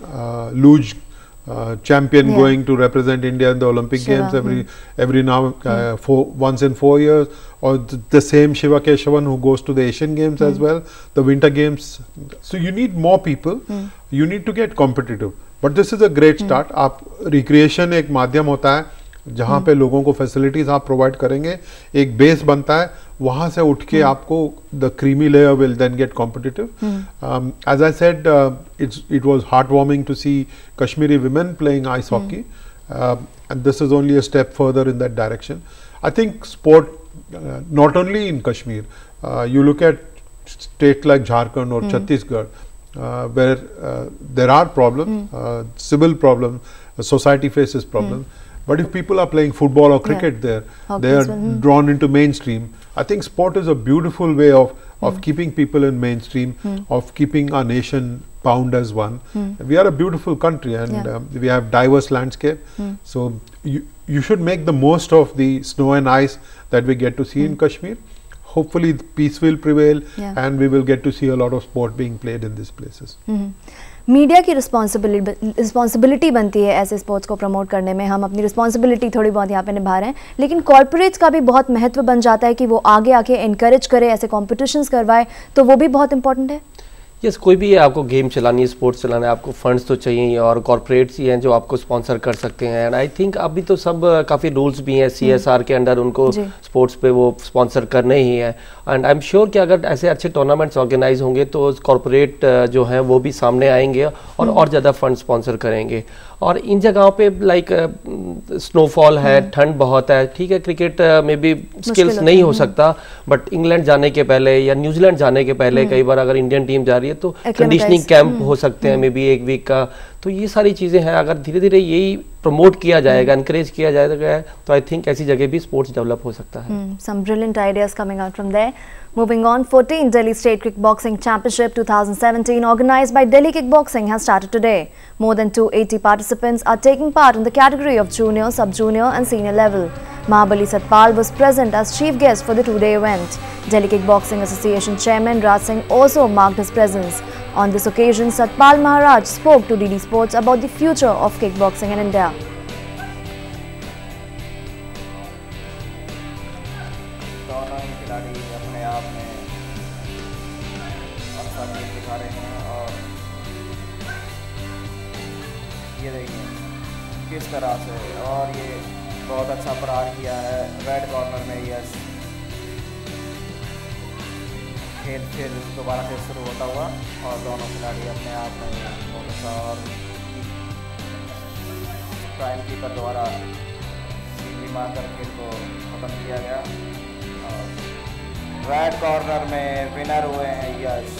[SPEAKER 2] luge champion going to represent India in the Olympic Games every now once in 4 years, or the same Shiva Keshavan who goes to the Asian Games as well, the Winter Games. So you need more people, you need to get competitive, but this is a great start. आप recreation एक माध्यम होता है जहाँ पे लोगों को facilities आप provide करेंगे, एक base बनता है, वहाँ से उठ के आपको the creamy layer will then get competitive. As I said, it was heartwarming to see Kashmiri women playing ice hockey, and this is only a step further in that direction. I think sport, not only in Kashmir, you look at states like Jharkhand or Chhattisgarh, where there are problems, civil problems, society faces problems. But if people are playing football or cricket there, they are drawn into mainstream. I think sport is a beautiful way of keeping people in mainstream, of keeping our nation bound as one. We are a beautiful country, and we have diverse landscape. So you should make the most of the snow and ice that we get to see in Kashmir. Hopefully peace will prevail, and we will get to see a lot of sport being played in these places.
[SPEAKER 1] Media की responsibility बनती है ऐसे sports को promote करने में। हम अपनी responsibility थोड़ी बहुत यहाँ पे निभा रहे हैं, लेकिन कॉर्पोरेट्स का भी बहुत महत्व बन जाता है कि वो आगे आके इनकरेज करे, ऐसे कॉम्पिटिशन्स करवाए, तो वो भी बहुत इंपॉर्टेंट है।
[SPEAKER 3] यस, कोई भी आपको गेम चलानी है, स्पोर्ट्स चलाना है, आपको फंड्स तो चाहिए ही, और कॉर्पोरेट्स ही हैं जो आपको स्पॉन्सर कर सकते हैं। एंड आई थिंक अभी तो सब काफ़ी रूल्स भी हैं CSR के अंडर, उनको स्पोर्ट्स पे वो स्पॉन्सर करने ही है। एंड आई एम श्योर कि अगर ऐसे अच्छे टूर्नामेंट्स ऑर्गेनाइज होंगे तो कॉर्पोरेट जो हैं वो भी सामने आएंगे और ज़्यादा फंड स्पॉन्सर करेंगे। और इन जगहों पे लाइक स्नोफॉल है, ठंड बहुत है, ठीक है, क्रिकेट में भी स्किल्स नहीं हो सकता, बट इंग्लैंड जाने के पहले या न्यूजीलैंड जाने के पहले कई बार अगर इंडियन टीम जा रही है तो कंडीशनिंग कैंप हो सकते हैं, मे बी 1 वीक का, तो ये सारी चीज़ें हैं, अगर धीरे धीरे यही प्रमोट किया जाएगा, इनकरेज किया जाएगा, तो आई थिंक ऐसी जगह भी स्पोर्ट्स डेवलप हो सकता है।
[SPEAKER 1] Some brilliant ideas coming out from there. Moving on, 14th Delhi State Kickboxing Championship 2017 organized by Delhi Kickboxing has started today. More than 280 participants are taking part in the category of junior, sub-junior and senior level. Mahabali Satpal was present as chief guest for the two-day event. Delhi Kickboxing Association Chairman Raj Singh also marked his presence. On this occasion, Satpal Maharaj spoke to DD Sports about the future of kickboxing in India.
[SPEAKER 11] दोनों ही खिलाड़ी अपने आप में अच्छा खेल दिखा रहे हैं और ये देखिए किस तरह से, और ये बहुत अच्छा प्रहार किया है रेड कॉर्नर में। यस, खेल फिर दोबारा से शुरू होता हुआ और दोनों खिलाड़ी अपने आप में बहुत अच्छा, और प्राइम कीपर द्वारा सीधी मारकर खेल को ख़त्म किया गया और रेड कॉर्नर में विनर हुए हैं यश।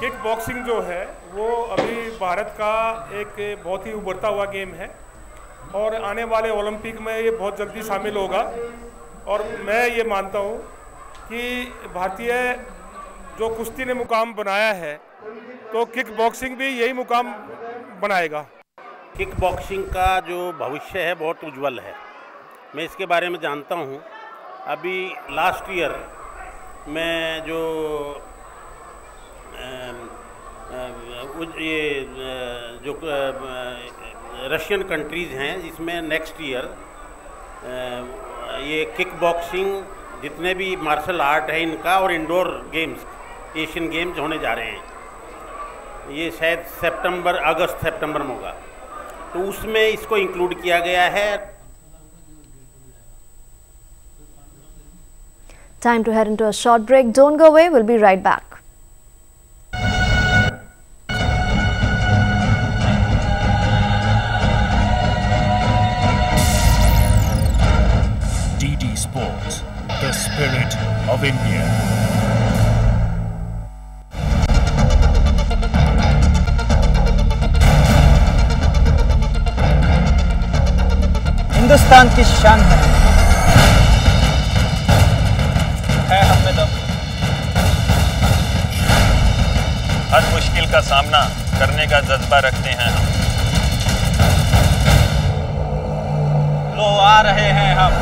[SPEAKER 12] किक बॉक्सिंग जो है वो अभी भारत का एक बहुत ही उभरता हुआ गेम है और आने वाले ओलंपिक में ये बहुत जल्दी शामिल होगा। और मैं ये मानता हूँ कि भारतीय जो कुश्ती ने मुकाम बनाया है तो किक बॉक्सिंग भी यही मुकाम बनाएगा।
[SPEAKER 13] किक बॉक्सिंग का जो भविष्य है बहुत उज्जवल है, मैं इसके बारे में जानता हूँ। अभी लास्ट ईयर में जो ये जो रशियन कंट्रीज़ हैं, इसमें नेक्स्ट ईयर ये किक बॉक्सिंग जितने भी मार्शल आर्ट है इनका और इंडोर गेम्स, एशियन गेम्स होने जा रहे हैं। ये शायद अगस्त सितंबर में होगा, तो उसमें इसको इंक्लूड किया गया है।
[SPEAKER 1] Time to head into a short break. Don't go away. We'll be right back.
[SPEAKER 14] DD Sports, the spirit of India.
[SPEAKER 15] Hindustan की शान है हमें दम।
[SPEAKER 16] हर मुश्किल का सामना करने का जज्बा रखते हैं हम।
[SPEAKER 15] लो आ रहे हैं हम।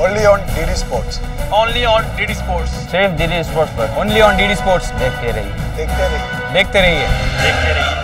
[SPEAKER 17] Only on DD Sports.
[SPEAKER 15] Only on DD Sports.
[SPEAKER 17] सिर्फ DD Sports पर।
[SPEAKER 15] Only on DD Sports. देखते रहिए।
[SPEAKER 17] देखते रहिए।
[SPEAKER 15] देखते रहिए।
[SPEAKER 16] देखते रहिए।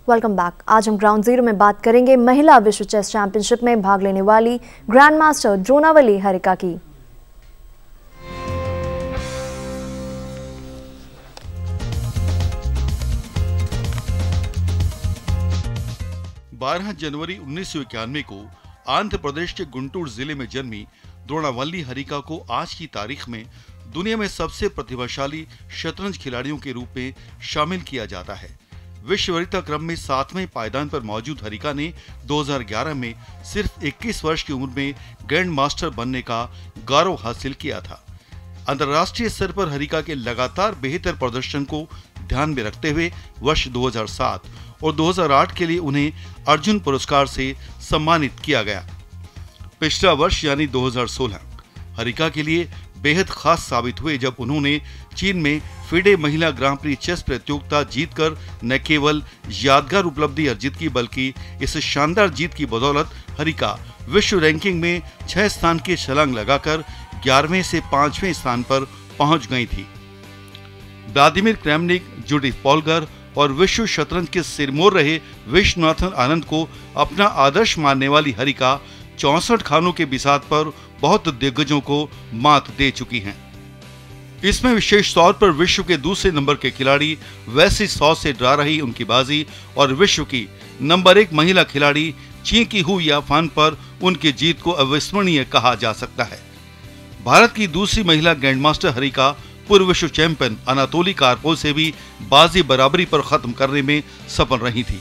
[SPEAKER 1] Welcome back. आज हम ग्राउंड जीरो में बात करेंगे महिला विश्व चेस चैंपियनशिप में भाग लेने वाली ग्रैंड मास्टर द्रोणावली हरिका की।
[SPEAKER 18] जनवरी 1991 को आंध्र प्रदेश के गुंटूर जिले में जन्मी द्रोणावली हरिका को आज की तारीख में दुनिया में सबसे प्रतिभाशाली शतरंज खिलाड़ियों के रूप में शामिल किया जाता है। विश्व वरीयता क्रम में 7वें पायदान पर मौजूद हरिका ने 2011 में सिर्फ 21 वर्ष की उम्र में ग्रैंड मास्टर बनने का गौरव हासिल किया था। अंतर्राष्ट्रीय स्तर पर हरिका के लगातार बेहतर प्रदर्शन को ध्यान में रखते हुए वर्ष 2007 और 2008 के लिए उन्हें अर्जुन पुरस्कार से सम्मानित किया गया। पिछला वर्ष यानी 2016 हरिका के लिए बेहद खास साबित हुए जब उन्होंने चीन में फिडे महिला ग्रां प्री चेस प्रतियोगिता जीतकर न केवल यादगार उपलब्धि अर्जित की बल्कि इस शानदार जीत की बदौलत हरिका विश्व रैंकिंग में 6 स्थान की छलांग लगाकर 11वें से 5वें स्थान पर पहुंच गई थी। व्लादिमीर क्रेमनिक, जूडिथ पॉलगर और विश्व शतरंज के सिरमौर रहे विश्वनाथन आनंद को अपना आदर्श मानने वाली हरिका 64 खानों के बिसात पर बहुत दिग्गजों को मात दे चुकी हैं। इसमें विशेष तौर पर विश्व के दूसरे नंबर के खिलाड़ी वैसी 100 से डरा रही उनकी बाजी और विश्व की नंबर 1 महिला खिलाड़ी चीन की हु याफान पर उनकी जीत को अविस्मरणीय कहा जा सकता है। भारत की दूसरी महिला ग्रैंडमास्टर हरिका पूर्व विश्व चैंपियन अनातोली कार्पोव से भी बाजी बराबरी पर खत्म करने में सफल रही थी।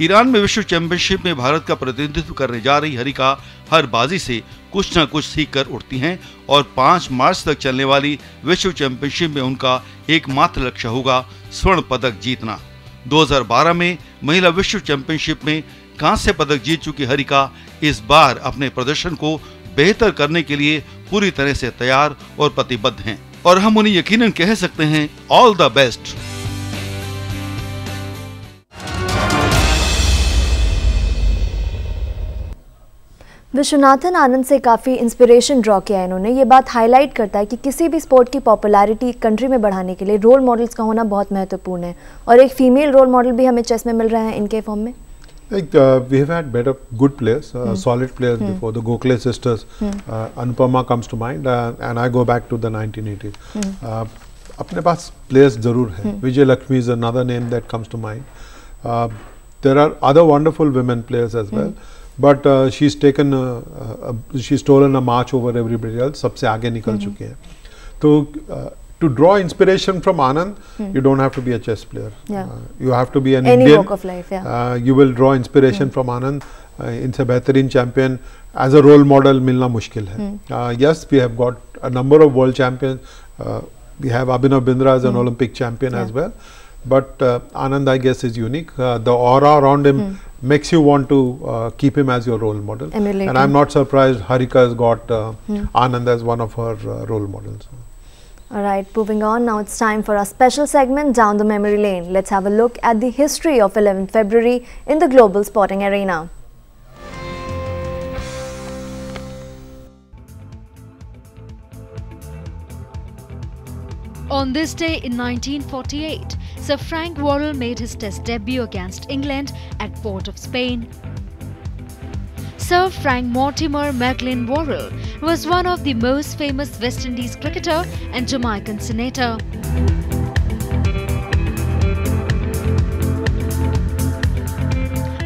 [SPEAKER 18] ईरान में विश्व चैंपियनशिप में भारत का प्रतिनिधित्व करने जा रही हरिका हर बाजी से कुछ न कुछ सीख कर उठती हैं और 5 मार्च तक चलने वाली विश्व चैंपियनशिप में उनका एकमात्र लक्ष्य होगा स्वर्ण पदक जीतना। 2012 में महिला विश्व चैंपियनशिप में कांस्य पदक जीत चुकी हरिका इस बार अपने प्रदर्शन को बेहतर करने के लिए पूरी तरह से तैयार और प्रतिबद्ध हैं और हम उन्हें यकीनन कह सकते हैं all the best.
[SPEAKER 1] Viswanathan Anand से काफ़ी इंस्पिरेशन ड्रॉ किया है इन्होंने। ये बात हाईलाइट करता है कि किसी भी स्पोर्ट की पॉपुलैरिटी कंट्री में बढ़ाने के लिए रोल मॉडल्स का होना बहुत महत्वपूर्ण है और एक फीमेल रोल मॉडल भी हमें चेस में मिल रहा है इनके फॉर्म में।
[SPEAKER 2] Like we have had better good players, solid players before. The Gokhale sisters, Anupama comes to mind, and I go back to the 1980s. अपने पास players जरूर हैं. Vijay Lakshmi is another name that comes to mind. There are other wonderful women players as well, but she's stolen a march over everybody else. सबसे आगे निकल चुके हैं. तो to draw inspiration from Anand, you don't have to be a chess player. You have to be an
[SPEAKER 1] Any
[SPEAKER 2] Indian.
[SPEAKER 1] walk of life,
[SPEAKER 2] You will draw inspiration from Anand. इनसे बेहतरीन champion as a role model मिलना मुश्किल है. Yes, we have got a number of world champions. We have Abhinav Bindra as an Olympic champion as well. But Anand, I guess, is unique. The aura around him makes you want to keep him as your role model. And I'm not surprised Harika has got Anand as one of her role models.
[SPEAKER 1] Alright, moving on, now it's time for our special segment, Down the Memory Lane. Let's have a look at the history of 11th February in the global sporting arena.
[SPEAKER 19] On this day in 1948, Sir Frank Worrell made his Test debut against England at Port of Spain. Sir Frank Mortimer Maclean Worrell was one of the most famous West Indies cricketer and Jamaican senator.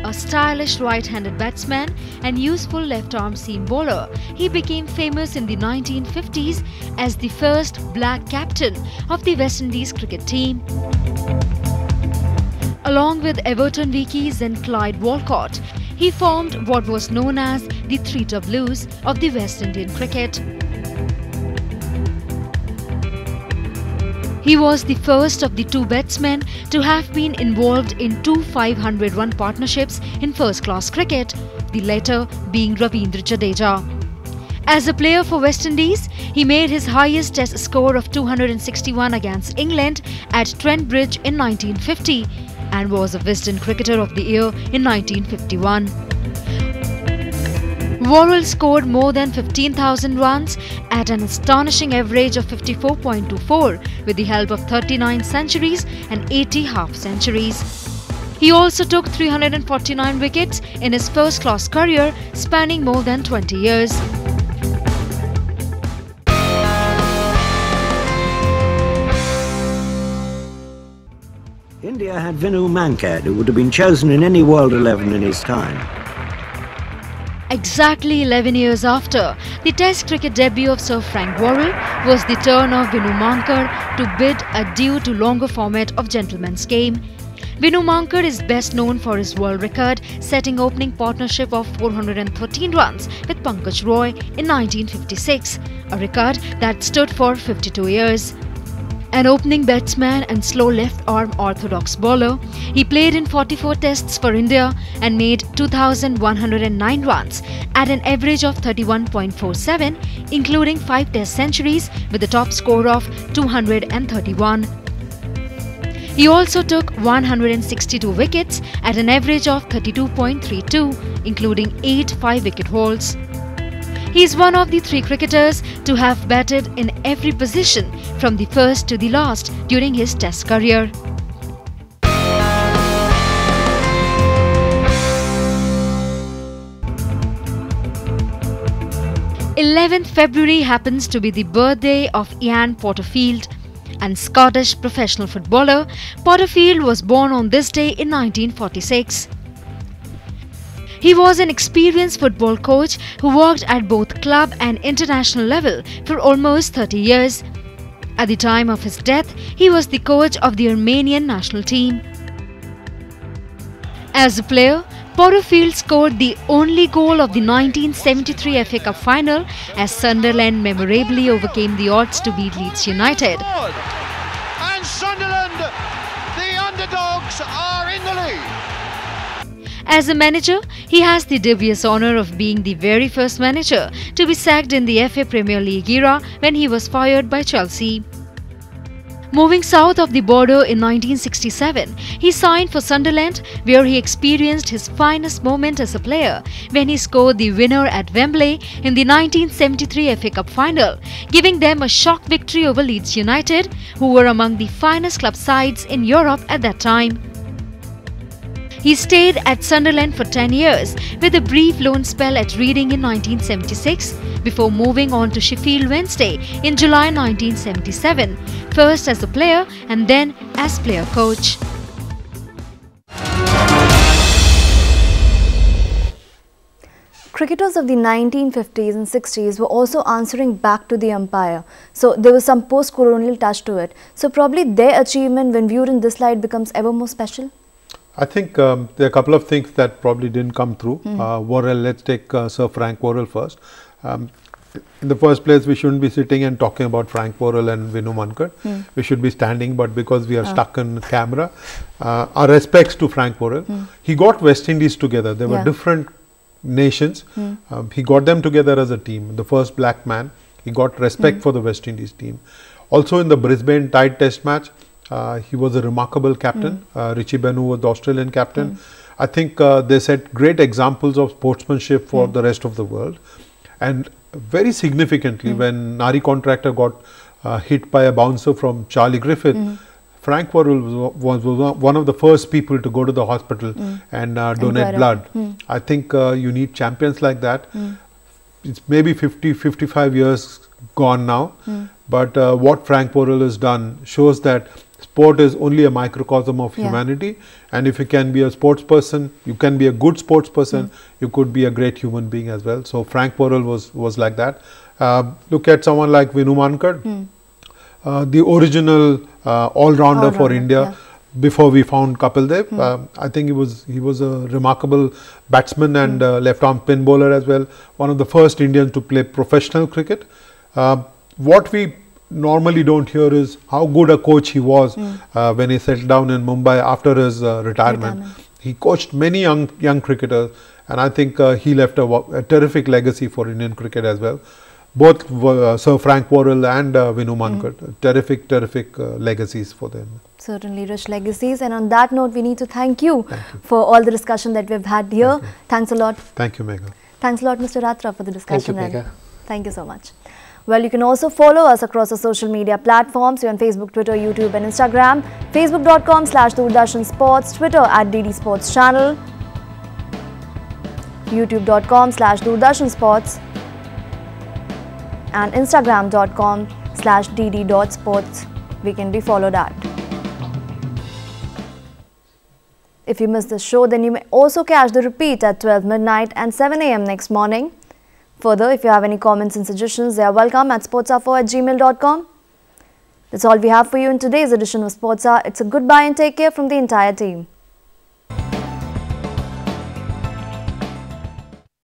[SPEAKER 19] A stylish right-handed batsman and useful left-arm seam bowler, he became famous in the 1950s as the first black captain of the West Indies cricket team. Along with Everton Weekeys and Clyde Walcott, he formed what was known as the Three Blues of the West Indian cricket. He was the first of the two batsmen to have been involved in two 500-run partnerships in first-class cricket, the latter being Ravindra Jadeja. As a player for West Indies, he made his highest Test score of 261 against England at Trent Bridge in 1950 and was a Wisden Cricketer of the Year in 1951. Worrell scored more than 15,000 runs at an astonishing average of 54.24 with the help of 39 centuries and 80 half-centuries. He also took 349 wickets in his first-class career, spanning more than 20 years.
[SPEAKER 20] India had Vinu Mankad, who would have been chosen in any World 11 in his time.
[SPEAKER 19] Exactly 11 years after the Test cricket debut of Sir Frank Worrell was the turn of Vinu Mankad to bid adieu to longer format of gentleman's game. Vinu Mankad is best known for his world record-setting opening partnership of 413 runs with Pankaj Roy in 1956, a record that stood for 52 years. An opening batsman and slow left-arm orthodox bowler, he played in 44 tests for India and made 2,109 runs at an average of 31.47, including 5 test centuries with a top score of 231. He also took 162 wickets at an average of 32.32, including 8 5-wicket hauls. He is one of the 3 cricketers to have batted in every position from the first to the last during his Test career. February 11th happens to be the birthday of Ian Porterfield, and Scottish professional footballer. Porterfield was born on this day in 1946. He was an experienced football coach who worked at both club and international level for almost 30 years. At the time of his death, he was the coach of the Armenian national team. As a player, Porterfield scored the only goal of the 1973 FA Cup final as Sunderland memorably overcame the odds to beat Leeds United.
[SPEAKER 20] And Sunderland, the underdogs, are in the lead.
[SPEAKER 19] As a manager, he has the dubious honour of being the very first manager to be sacked in the FA Premier League era when he was fired by Chelsea. Moving south of the border in 1967, he signed for Sunderland, where he experienced his finest moment as a player when he scored the winner at Wembley in the 1973 FA Cup final, giving them a shock victory over Leeds United, who were among the finest club sides in Europe at that time. He stayed at Sunderland for 10 years, with a brief loan spell at Reading in 1976, before moving on to Sheffield Wednesday in July 1977, first as a player and then as player coach.
[SPEAKER 1] Cricketers of the 1950s and 60s were also answering back to the umpire. So there was some post-colonial touch to it. So probably their achievement when viewed in this light becomes ever more special.
[SPEAKER 2] I think there are a couple of things that probably didn't come through. Worrell, let's take Sir Frank Worrell first. In the first place, we shouldn't be sitting and talking about Frank Worrell and Vinu Mankad. We should be standing, but because we are stuck in camera, our respects to Frank Worrell. He got West Indies together. There were different nations. He got them together as a team. The first black man. He got respect for the West Indies team. Also in the Brisbane Tide Test match, he was a remarkable captain. Richie Benaud was the Australian captain. I think they set great examples of sportsmanship for the rest of the world. And very significantly, when Nari Contractor got hit by a bouncer from Charlie Griffith, Frank Worrell was one of the first people to go to the hospital and donate blood. I think you need champions like that. It's maybe 55 years gone now, but what Frank Worrell has done shows that sport is only a microcosm of humanity, and if you can be a sports person, you can be a good sports person, you could be a great human being as well. So Frank Worrell was like that. Look at someone like Vinu Mankad, the original all-rounder for India before we found Kapil Dev. I think he was a remarkable batsman and left-arm spin bowler as well. One of the first Indians to play professional cricket. What we normally don't hear is how good a coach he was when he settled down in Mumbai after his retirement. He coached many young cricketers, and I think he left a terrific legacy for Indian cricket as well. Both Sir Frank Worrell and Vinu Mankad, terrific legacies for them.
[SPEAKER 1] Certainly rich legacies, and on that note we need to thank you for all the discussion that we've had here. Thanks a lot.
[SPEAKER 2] Thank you, Megha.
[SPEAKER 1] Thanks a lot, Mr. Ratra, for the discussion.
[SPEAKER 3] Thank you, Megha.
[SPEAKER 1] Thank you so much. Well, you can also follow us across our social media platforms. We're on Facebook, Twitter, YouTube and Instagram. Facebook.com/Doordarshan Sports, Twitter @DD Sports Channel, YouTube.com/Doordarshan Sports and Instagram.com/DD.sports. We can be followed at. If you missed the show, then you may also catch the repeat at 12 midnight and 7 a.m. next morning. Further, if you have any comments and suggestions, they are welcome at sportsa4@gmail.com. That's all we have for you in today's edition of Sportsa. It's a goodbye and take care from the entire team.